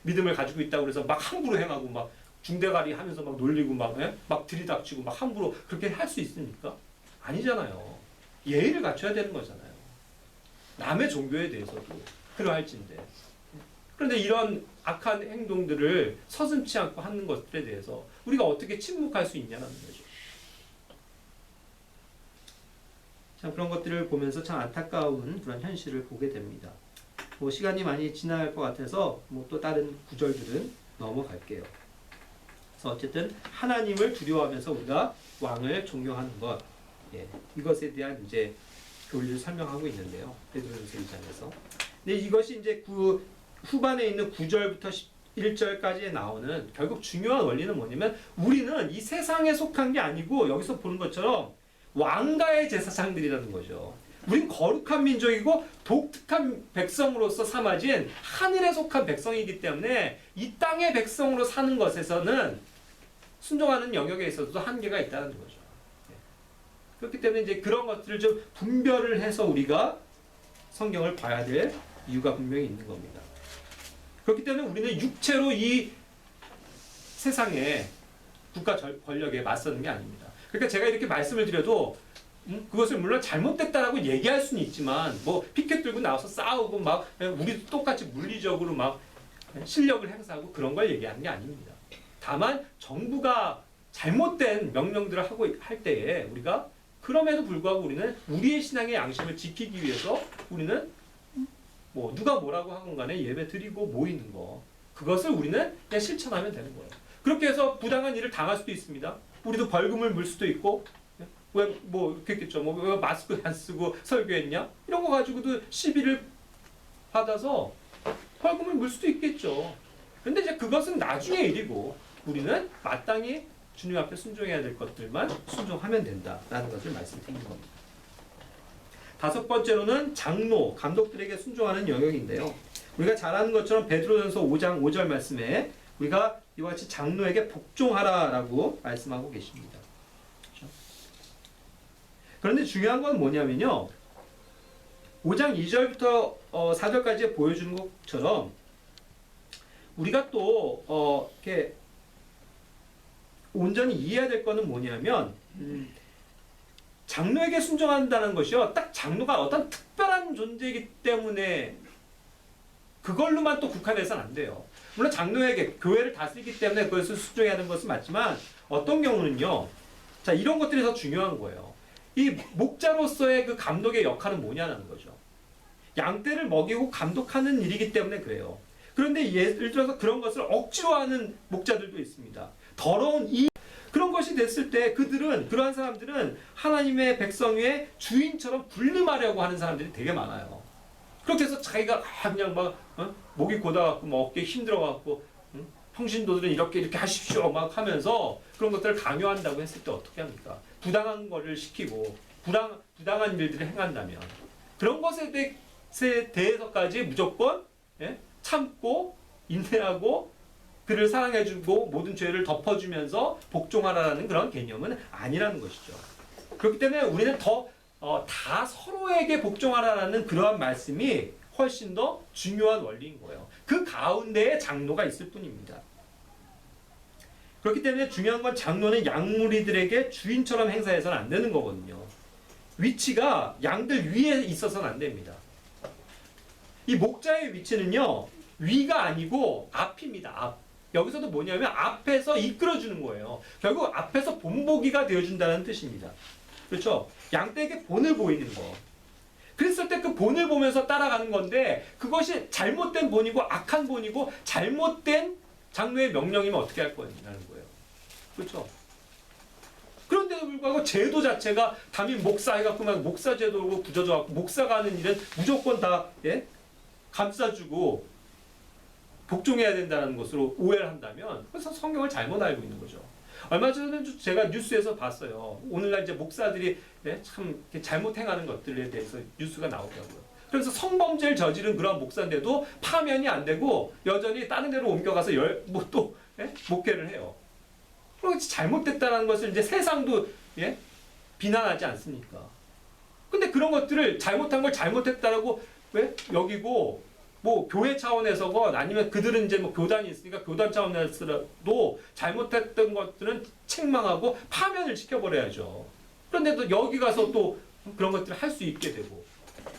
Speaker 1: 믿음을 가지고 있다고 그래서 막 함부로 행하고 막 중대가리 하면서 막 놀리고 막 들이닥치고 막 함부로 그렇게 할 수 있습니까? 아니잖아요. 예의를 갖춰야 되는 거잖아요. 남의 종교에 대해서도 그러할진데. 그런데 이런 악한 행동들을 서슴지 않고 하는 것들에 대해서 우리가 어떻게 침묵할 수 있냐는 거죠. 참 그런 것들을 보면서 참 안타까운 그런 현실을 보게 됩니다. 뭐 시간이 많이 지날 것 같아서 뭐 또 다른 구절들은 넘어갈게요. 그래서 어쨌든 하나님을 두려워하면서 우리가 왕을 존경하는 것, 이것에 대한 이제 교리를 설명하고 있는데요. 베드로전서 2장에서. 근데 이것이 이제 그 후반에 있는 9절부터 11절까지에 나오는 결국 중요한 원리는 뭐냐면 우리는 이 세상에 속한 게 아니고 여기서 보는 것처럼 왕가의 제사장들이라는 거죠. 우린 거룩한 민족이고 독특한 백성으로서 삼아진 하늘에 속한 백성이기 때문에 이 땅의 백성으로 사는 것에서는 순종하는 영역에 있어서도 한계가 있다는 거죠. 그렇기 때문에 이제 그런 것들을 좀 분별을 해서 우리가 성경을 봐야 될 이유가 분명히 있는 겁니다. 그렇기 때문에 우리는 육체로 이 세상의 국가 권력에 맞서는 게 아닙니다. 그러니까 제가 이렇게 말씀을 드려도 그것을 물론 잘못됐다라고 얘기할 수는 있지만 뭐 피켓 들고 나와서 싸우고 막 우리도 똑같이 물리적으로 막 실력을 행사하고 그런 걸 얘기하는 게 아닙니다. 다만 정부가 잘못된 명령들을 하고 할 때에 우리가 그럼에도 불구하고 우리는 우리의 신앙의 양심을 지키기 위해서 우리는 뭐 누가 뭐라고 하건 간에 예배 드리고 모이는 거 그것을 우리는 그냥 실천하면 되는 거예요. 그렇게 해서 부당한 일을 당할 수도 있습니다. 우리도 벌금을 물 수도 있고 왜 뭐 그렇겠죠. 뭐 왜 마스크 안 쓰고 설교했냐 이런 거 가지고도 시비를 받아서 벌금을 물 수도 있겠죠. 그런데 이제 그것은 나중의 일이고 우리는 마땅히 주님 앞에 순종해야 될 것들만 순종하면 된다라는 것을 말씀드리는 겁니다. 다섯 번째로는 장로, 감독들에게 순종하는 영역인데요. 우리가 잘 아는 것처럼 베드로전서 5장 5절 말씀에 우리가 이와 같이 장로에게 복종하라라고 말씀하고 계십니다. 그렇죠? 그런데 중요한 건 뭐냐면요. 5장 2절부터 4절까지 보여주는 것처럼 우리가 또 이렇게 온전히 이해해야 될 거는 뭐냐면 장로에게 순종한다는 것이요. 딱 장로가 어떤 특별한 존재이기 때문에 그걸로만 또 국한해서는 안 돼요. 물론 장로에게 교회를 다스리기 때문에 그것을 순종해야 하는 것은 맞지만 어떤 경우는요. 자, 이런 것들이 더 중요한 거예요. 이 목자로서의 그 감독의 역할은 뭐냐는 거죠. 양떼를 먹이고 감독하는 일이기 때문에 그래요. 그런데 예를 들어서 그런 것을 억지로 하는 목자들도 있습니다. 더러운 그런 것이 됐을 때 그러한 사람들은 하나님의 백성 위에 주인처럼 군림하려고 하는 사람들이 되게 많아요. 그렇게 해서 자기가 그냥 막 목이 고다갖고 막 어깨 힘들어갖고 평신도들은 이렇게 하십시오 막 하면서 그런 것들을 강요한다고 했을 때 어떻게 합니까? 부당한 거를 시키고 부당한 일들을 행한다면 그런 것에 대해서까지 무조건 참고 인내하고 그를 사랑해주고 모든 죄를 덮어주면서 복종하라는 그런 개념은 아니라는 것이죠. 그렇기 때문에 우리는 다 서로에게 복종하라는 그러한 말씀이 훨씬 더 중요한 원리인 거예요. 그 가운데에 장로가 있을 뿐입니다. 그렇기 때문에 중요한 건 장로는 양무리들에게 주인처럼 행사해서는 안 되는 거거든요. 위치가 양들 위에 있어서는 안 됩니다. 이 목자의 위치는요, 위가 아니고 앞입니다. 앞. 여기서도 뭐냐면 앞에서 이끌어주는 거예요. 결국 앞에서 본보기가 되어준다는 뜻입니다. 그렇죠? 양떼에게 본을 보이는 거. 그랬을 때 그 본을 보면서 따라가는 건데 그것이 잘못된 본이고 악한 본이고 잘못된 장로의 명령이면 어떻게 할 거냐는 거예요. 그렇죠? 그런데도 불구하고 제도 자체가 담임 목사 해갖고 막 목사 제도로 굳어져갖고 목사가 하는 일은 무조건 다 감싸주고 복종해야 된다는 것으로 오해를 한다면 그래서 성경을 잘못 알고 있는 거죠. 얼마 전에 제가 뉴스에서 봤어요. 오늘날 이제 목사들이 참 잘못 행하는 것들에 대해서 뉴스가 나오더라고요. 그래서 성범죄를 저지른 그런 목사인데도 파면이 안 되고 여전히 다른 데로 옮겨가서 또 목회를 해요. 그럼 잘못됐다는 것을 이제 세상도 비난하지 않습니까? 근데 그런 것들을 잘못한 걸 잘못했다라고 왜 여기고 뭐 교회 차원에서건 아니면 그들은 이제 뭐 교단이 있으니까 교단 차원에서라도 잘못했던 것들은 책망하고 파면을 시켜버려야죠. 그런데도 여기 가서 또 그런 것들을 할 수 있게 되고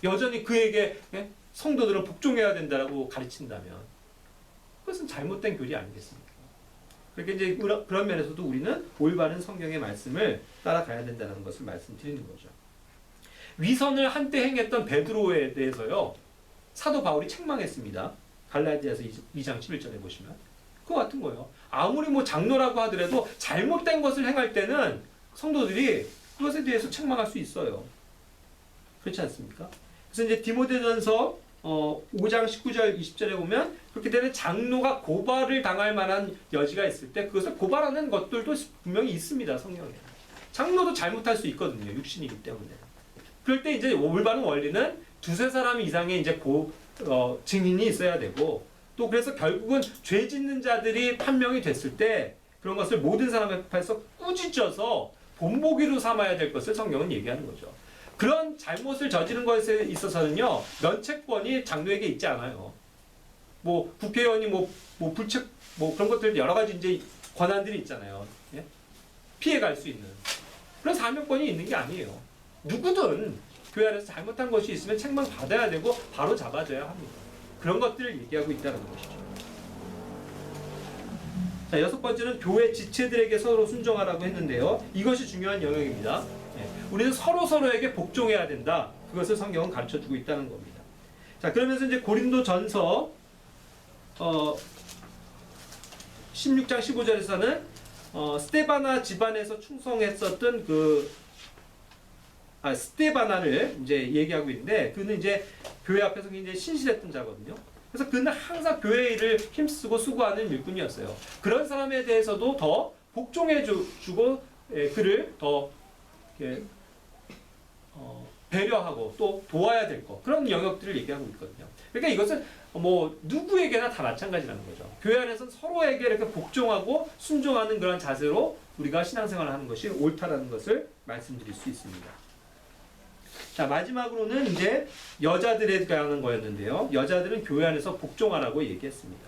Speaker 1: 여전히 그에게 성도들은 복종해야 된다라고 가르친다면 그것은 잘못된 교리 아니겠습니까? 그렇게 이제 그런 면에서도 우리는 올바른 성경의 말씀을 따라가야 된다는 것을 말씀드리는 거죠. 위선을 한때 행했던 베드로에 대해서요. 사도 바울이 책망했습니다. 갈라디아서 2장 11절에 보시면 그거 같은 거예요. 아무리 뭐 장로라고 하더라도 잘못된 것을 행할 때는 성도들이 그것에 대해서 책망할 수 있어요. 그렇지 않습니까? 그래서 이제 디모데전서 5장 19절 20절에 보면 그렇게 되면 장로가 고발을 당할 만한 여지가 있을 때 그것을 고발하는 것들도 분명히 있습니다. 성경에. 장로도 잘못할 수 있거든요. 육신이기 때문에. 그럴 때 이제 올바른 원리는 두세 사람 이상의 이제 증인이 있어야 되고 또 그래서 결국은 죄 짓는 자들이 판명이 됐을 때 그런 것을 모든 사람 앞에서 꾸짖어서 본보기로 삼아야 될 것을 성경은 얘기하는 거죠. 그런 잘못을 저지른 것에 있어서는요 면책권이 장로에게 있지 않아요. 뭐 국회의원이 불책 그런 것들 여러 가지 이제 권한들이 있잖아요. 피해갈 수 있는 그런 사명권이 있는 게 아니에요. 누구든 교회 안에서 잘못한 것이 있으면 책망 받아야 되고 바로 잡아줘야 합니다. 그런 것들을 얘기하고 있다는 것이죠. 자, 6번째는 교회 지체들에게 서로 순종하라고 했는데요. 이것이 중요한 영역입니다. 우리는 서로에게 복종해야 된다. 그것을 성경은 가르쳐주고 있다는 겁니다. 자, 그러면서 이제 고린도전서 16장 15절에서는 스데바나 집안에서 충성했었던 스데바나를 이제 얘기하고 있는데 그는 이제 교회 앞에서 굉장히 신실했던 자거든요. 그래서 그는 항상 교회 일을 힘쓰고 수고하는 일꾼이었어요. 그런 사람에 대해서도 더 복종해 주고 그를 더 배려하고 또 도와야 될 것 그런 영역들을 얘기하고 있거든요. 그러니까 이것은 뭐 누구에게나 다 마찬가지라는 거죠. 교회 안에서는 서로에게 이렇게 복종하고 순종하는 그런 자세로 우리가 신앙생활을 하는 것이 옳다라는 것을 말씀드릴 수 있습니다. 자, 마지막으로는 이제 여자들에 관한 거였는데요. 여자들은 교회 안에서 복종하라고 얘기했습니다.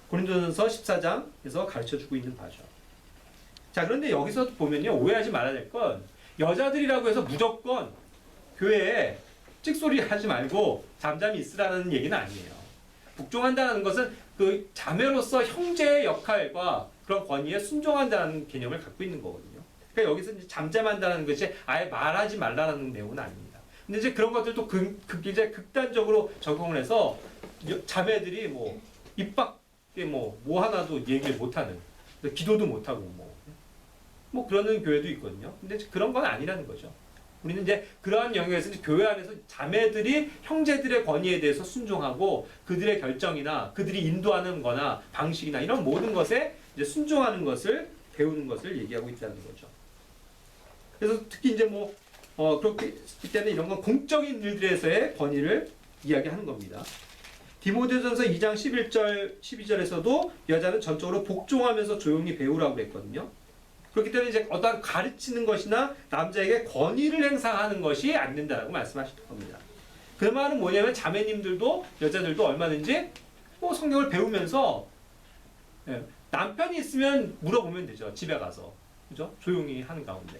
Speaker 1: 고린도전서 14장에서 가르쳐주고 있는 바죠. 자, 그런데 여기서 보면요. 오해하지 말아야 될 건 여자들이라고 해서 무조건 교회에 찍소리 하지 말고 잠잠히 있으라는 얘기는 아니에요. 복종한다는 것은 그 자매로서 형제의 역할과 그런 권위에 순종한다는 개념을 갖고 있는 거거든요. 그러니까 여기서 이제 잠잠한다는 것이 아예 말하지 말라는 내용은 아닙니다. 근데 이제 그런 것들도 이제 극단적으로 적용을 해서 자매들이 뭐 입 밖에 뭐 하나도 얘기를 못하는, 기도도 못하고 뭐 그러는 교회도 있거든요. 근데 그런 건 아니라는 거죠. 우리는 이제 그러한 영역에서 이제 교회 안에서 자매들이 형제들의 권위에 대해서 순종하고 그들의 결정이나 그들이 인도하는 거나 방식이나 이런 모든 것에 이제 순종하는 것을 배우는 것을 얘기하고 있다는 거죠. 그래서 특히 이제 그렇기 때문에 이런 건 공적인 일들에서의 권위를 이야기하는 겁니다. 디모데전서 2장 11절, 12절에서도 여자는 전적으로 복종하면서 조용히 배우라고 그랬거든요. 그렇기 때문에 이제 어떤 가르치는 것이나 남자에게 권위를 행사하는 것이 안 된다라고 말씀하시는 겁니다. 그 말은 뭐냐면 자매님들도 여자들도 얼마든지 성경을 배우면서 남편이 있으면 물어보면 되죠. 집에 가서. 그죠? 조용히 하는 가운데.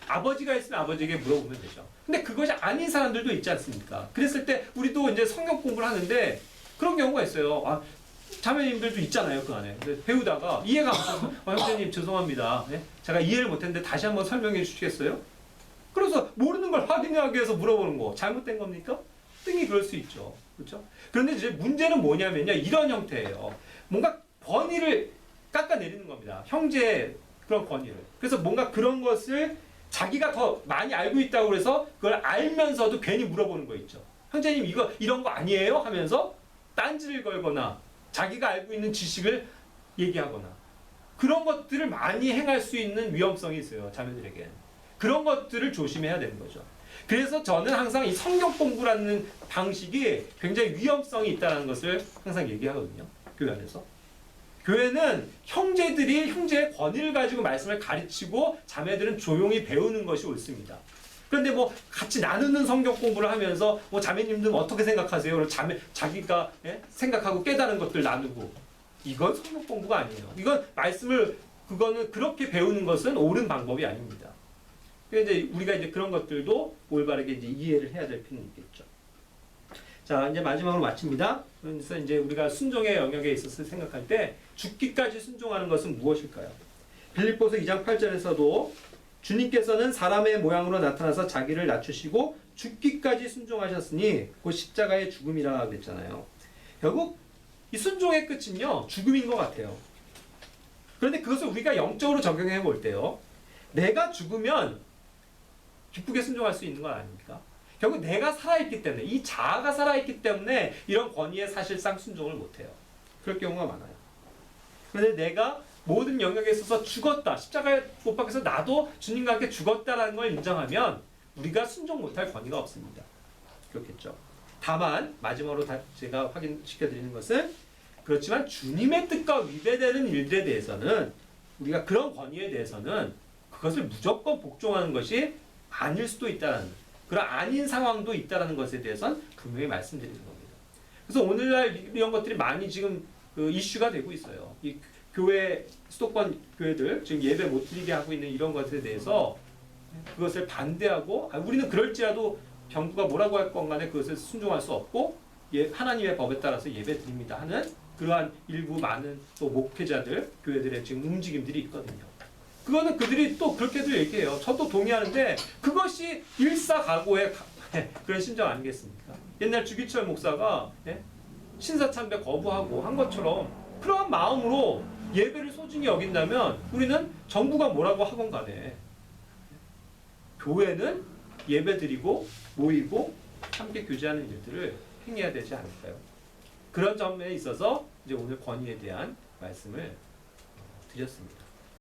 Speaker 1: 아버지가 있으면 아버지에게 물어보면 되죠. 근데 그것이 아닌 사람들도 있지 않습니까? 그랬을 때 우리도 이제 성경 공부를 하는데 그런 경우가 있어요. 자매님들도 있잖아요, 그 안에. 배우다가 이해가 안 가서 형제님 죄송합니다. 제가 이해를 못했는데 다시 한번 설명해 주시겠어요? 그래서 모르는 걸 확인하기 위해서 물어보는 거 잘못된 겁니까? 등이 그럴 수 있죠. 그렇죠? 그런데 이제 문제는 뭐냐면요. 이런 형태예요. 뭔가 권위를 깎아내리는 겁니다. 형제의 그런 권위를. 그래서 뭔가 그런 것을 자기가 더 많이 알고 있다고 해서 그걸 알면서도 괜히 물어보는 거 있죠. 형제님 이런 거 아니에요? 하면서 딴지를 걸거나 자기가 알고 있는 지식을 얘기하거나 그런 것들을 많이 행할 수 있는 위험성이 있어요. 자매들에게. 그런 것들을 조심해야 되는 거죠. 그래서 저는 항상 이 성경 공부라는 방식이 굉장히 위험성이 있다는 것을 항상 얘기하거든요. 교회 안에서. 교회는 형제들이 형제의 권위를 가지고 말씀을 가르치고 자매들은 조용히 배우는 것이 옳습니다. 그런데 같이 나누는 성경 공부를 하면서 자매님들은 어떻게 생각하세요? 자기가 생각하고 깨달은 것들 나누고 이건 성경 공부가 아니에요. 이건 그거는 그렇게 배우는 것은 옳은 방법이 아닙니다. 그런데 우리가 이제 그런 것들도 올바르게 이제 이해를 해야 될 필요는 있겠죠. 자, 이제 마지막으로 마칩니다. 그래서 이제 우리가 순종의 영역에 있어서 생각할 때 죽기까지 순종하는 것은 무엇일까요? 빌립보서 2장 8절에서도 주님께서는 사람의 모양으로 나타나서 자기를 낮추시고 죽기까지 순종하셨으니 곧 십자가의 죽음이라 그랬잖아요. 결국 이 순종의 끝은요, 죽음인 것 같아요. 그런데 그것을 우리가 영적으로 적용해 볼 때요, 내가 죽으면 기쁘게 순종할 수 있는 건 아닙니까? 결국 내가 살아있기 때문에, 이 자아가 살아있기 때문에 이런 권위에 사실상 순종을 못해요. 그럴 경우가 많아요. 그런데 내가 모든 영역에 있어서 죽었다, 십자가에 못 박혀서 나도 주님과 함께 죽었다라는 걸 인정하면 우리가 순종 못할 권위가 없습니다. 그렇겠죠. 다만 마지막으로 제가 확인시켜 드리는 것은, 그렇지만 주님의 뜻과 위배되는 일들에 대해서는 우리가 그런 권위에 대해서는 그것을 무조건 복종하는 것이 아닐 수도 있다는, 그런 아닌 상황도 있다는 것에 대해서는 분명히 말씀드리는 겁니다. 그래서 오늘날 이런 것들이 많이 지금 이슈가 되고 있어요. 이 교회, 수도권 교회들 지금 예배 못 드리게 하고 있는 이런 것에 대해서 그것을 반대하고, 우리는 그럴지라도 정부가 뭐라고 할 건 간에 그것을 순종할 수 없고 하나님의 법에 따라서 예배 드립니다 하는 그러한 일부 많은 또 목회자들, 교회들의 지금 움직임들이 있거든요. 그거는 그들이 또 그렇게도 얘기해요. 저도 동의하는데 그것이 일사각오의 그런 심정 아니겠습니까? 옛날 주기철 목사가 신사참배 거부하고 한 것처럼 그러한 마음으로 예배를 소중히 여긴다면 우리는 정부가 뭐라고 하건 간에 교회는 예배드리고 모이고 함께 교제하는 일들을 행해야 되지 않을까요? 그런 점에 있어서 이제 오늘 권위에 대한 말씀을 드렸습니다.